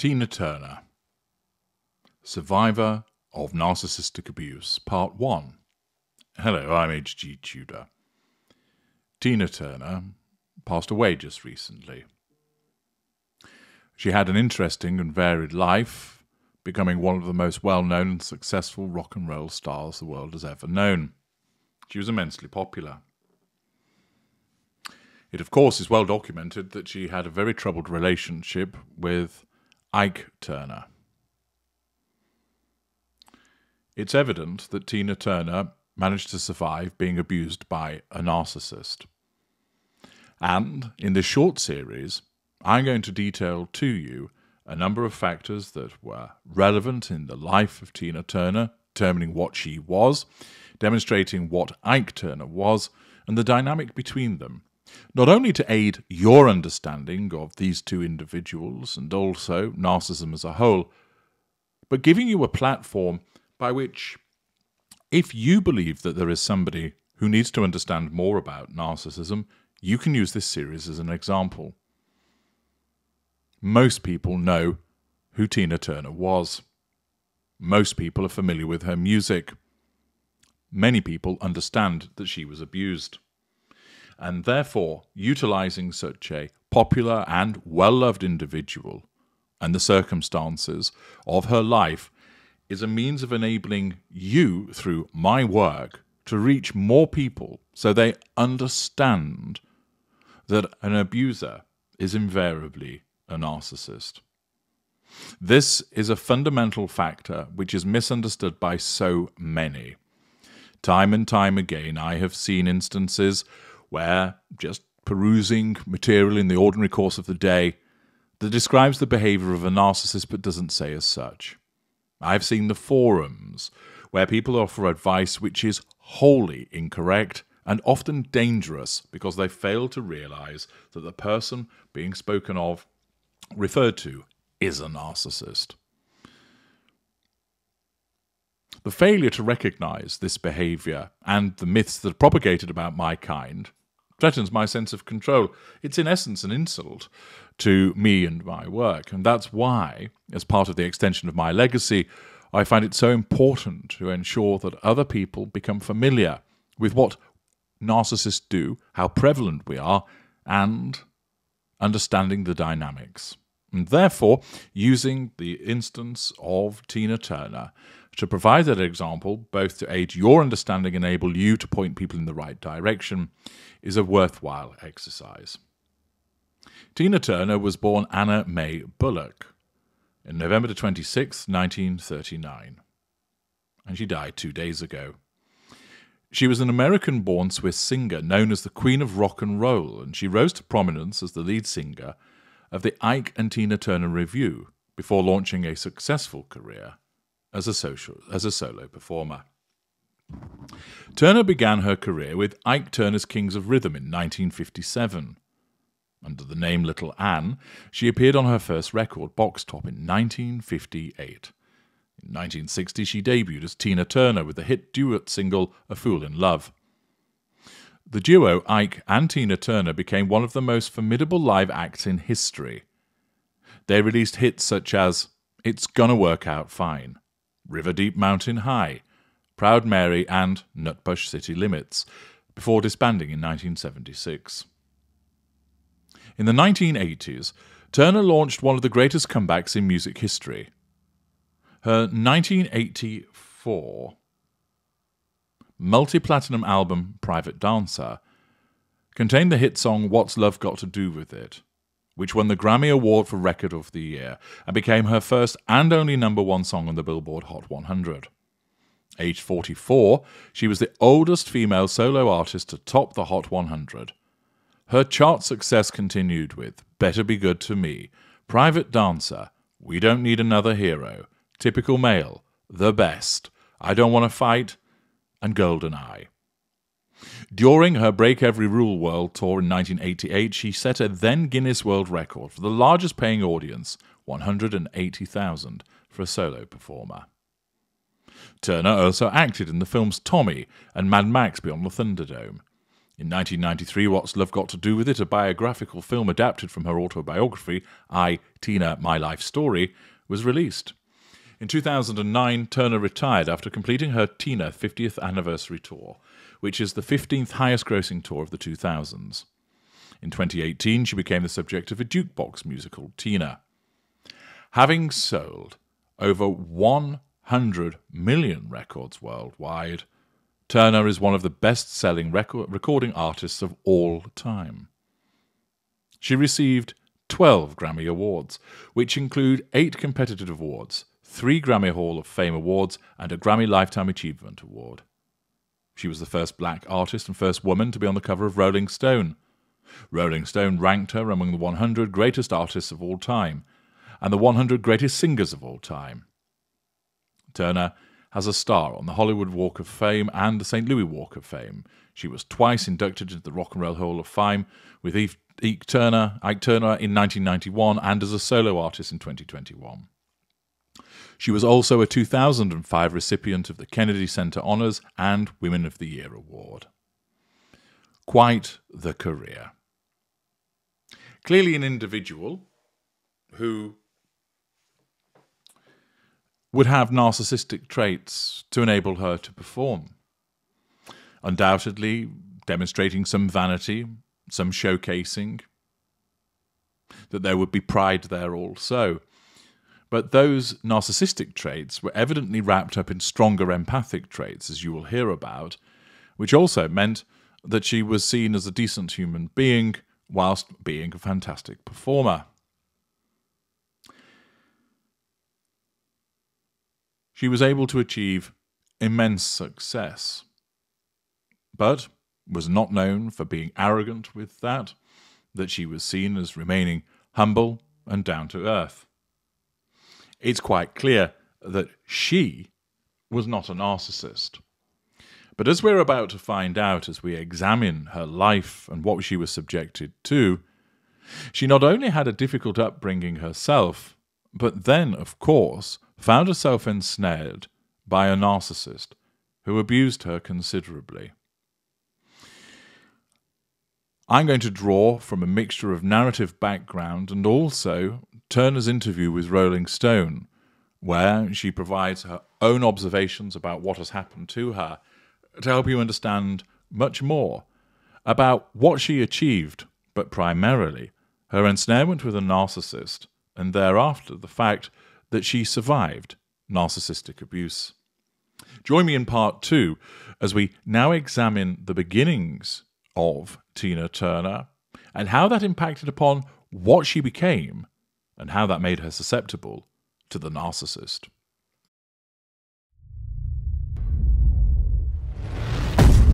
Tina Turner, Survivor of Narcissistic Abuse, Part 1. Hello, I'm H.G. Tudor. Tina Turner passed away just recently. She had an interesting and varied life, becoming one of the most well-known and successful rock and roll stars the world has ever known. She was immensely popular. It, of course, is well documented that she had a very troubled relationship with Ike Turner. It's evident that Tina Turner managed to survive being abused by a narcissist. And in this short series, I'm going to detail to you a number of factors that were relevant in the life of Tina Turner, determining what she was, demonstrating what Ike Turner was, and the dynamic between them, not only to aid your understanding of these two individuals and also narcissism as a whole, but giving you a platform by which, if you believe that there is somebody who needs to understand more about narcissism, you can use this series as an example. Most people know who Tina Turner was. Most people are familiar with her music. Many people understand that she was abused. And therefore, utilizing such a popular and well-loved individual and the circumstances of her life is a means of enabling you, through my work, to reach more people so they understand that an abuser is invariably a narcissist. This is a fundamental factor which is misunderstood by so many. Time and time again, I have seen instances where, just perusing material in the ordinary course of the day, that describes the behavior of a narcissist but doesn't say as such. I've seen the forums where people offer advice which is wholly incorrect and often dangerous because they fail to realize that the person being spoken of, referred to, is a narcissist. The failure to recognize this behavior and the myths that are propagated about my kind threatens my sense of control. It's in essence an insult to me and my work, and that's why, as part of the extension of my legacy, I find it so important to ensure that other people become familiar with what narcissists do, how prevalent we are, and understanding the dynamics. And therefore, using the instance of Tina Turner to provide that example, both to aid your understanding and enable you to point people in the right direction, is a worthwhile exercise. Tina Turner was born Anna Mae Bullock in November 26, 1939, and she died 2 days ago. She was an American-born Swiss singer known as the Queen of Rock and Roll, and she rose to prominence as the lead singer of the Ike and Tina Turner Revue before launching a successful career as a solo performer. Turner began her career with Ike Turner's Kings of Rhythm in 1957. Under the name Little Ann, she appeared on her first record, Box Top, in 1958. In 1960, she debuted as Tina Turner with the hit duet single A Fool in Love. The duo Ike and Tina Turner became one of the most formidable live acts in history. They released hits such as It's Gonna Work Out Fine, River Deep Mountain High, Proud Mary, and Nutbush City Limits, before disbanding in 1976. In the 1980s, Turner launched one of the greatest comebacks in music history. Her 1984 multi-platinum album, Private Dancer, contained the hit song What's Love Got to Do With It, which won the Grammy Award for Record of the Year and became her first and only #1 song on the Billboard Hot 100. Aged 44, she was the oldest female solo artist to top the Hot 100. Her chart success continued with Better Be Good to Me, Private Dancer, We Don't Need Another Hero, Typical Male, The Best, I Don't Want to Fight, and Golden Eye. During her Break Every Rule World Tour in 1988, she set a then Guinness World Record for the largest paying audience, 180,000, for a solo performer. Turner also acted in the films Tommy and Mad Max Beyond the Thunderdome. In 1993, What's Love Got to Do with It, a biographical film adapted from her autobiography, I, Tina, My Life Story, was released. In 2009, Turner retired after completing her Tina 50th anniversary tour, which is the 15th highest-grossing tour of the 2000s. In 2018, she became the subject of a jukebox musical, Tina. Having sold over 100 million records worldwide, Turner is one of the best-selling recording artists of all time. She received 12 Grammy Awards, which include 8 competitive awards, 3 Grammy Hall of Fame awards, and a Grammy Lifetime Achievement Award. She was the first black artist and first woman to be on the cover of Rolling Stone. Rolling Stone ranked her among the 100 greatest artists of all time and the 100 greatest singers of all time. Turner has a star on the Hollywood Walk of Fame and the St. Louis Walk of Fame. She was twice inducted into the Rock and Roll Hall of Fame with Ike Turner in 1991 and as a solo artist in 2021. She was also a 2005 recipient of the Kennedy Center Honors and Women of the Year Award. Quite the career. Clearly an individual who would have narcissistic traits to enable her to perform. Undoubtedly demonstrating some vanity, some showcasing, that there would be pride there also. But those narcissistic traits were evidently wrapped up in stronger empathic traits, as you will hear about, which also meant that she was seen as a decent human being whilst being a fantastic performer. She was able to achieve immense success, but was not known for being arrogant with that she was seen as remaining humble and down to earth. It's quite clear that she was not a narcissist. But as we're about to find out as we examine her life and what she was subjected to, she not only had a difficult upbringing herself, but then, of course, found herself ensnared by a narcissist who abused her considerably. I'm going to draw from a mixture of narrative background and also Turner's interview with Rolling Stone, where she provides her own observations about what has happened to her to help you understand much more about what she achieved, but primarily her ensnarement with a narcissist and thereafter the fact that she survived narcissistic abuse. Join me in part 2 as we now examine the beginnings of Tina Turner and how that impacted upon what she became and how that made her susceptible to the narcissist.